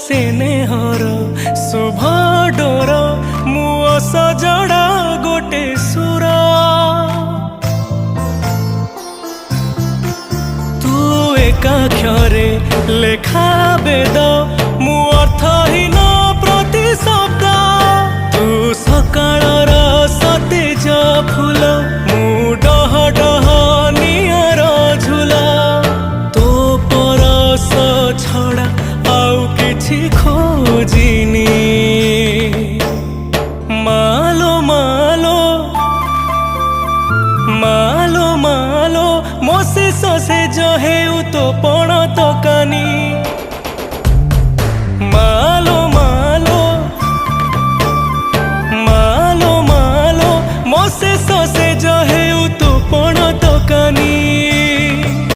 स्नेहर शुभ door मुओ सजड़ा गोटे सुर तू एकाक्षरे लेखा वेद मु अर्थहीन प्रति शब्द तू सकाळर सतेज फूल मु डह डह नियर झुला तो परस छड़ा आउ किछि खोजिनी मालो मालो मालो मालो मो शेष से जहेउ तो पण तकानी मालो मालो मालो मालो मो शेष से जहेउ तो पण तकानी।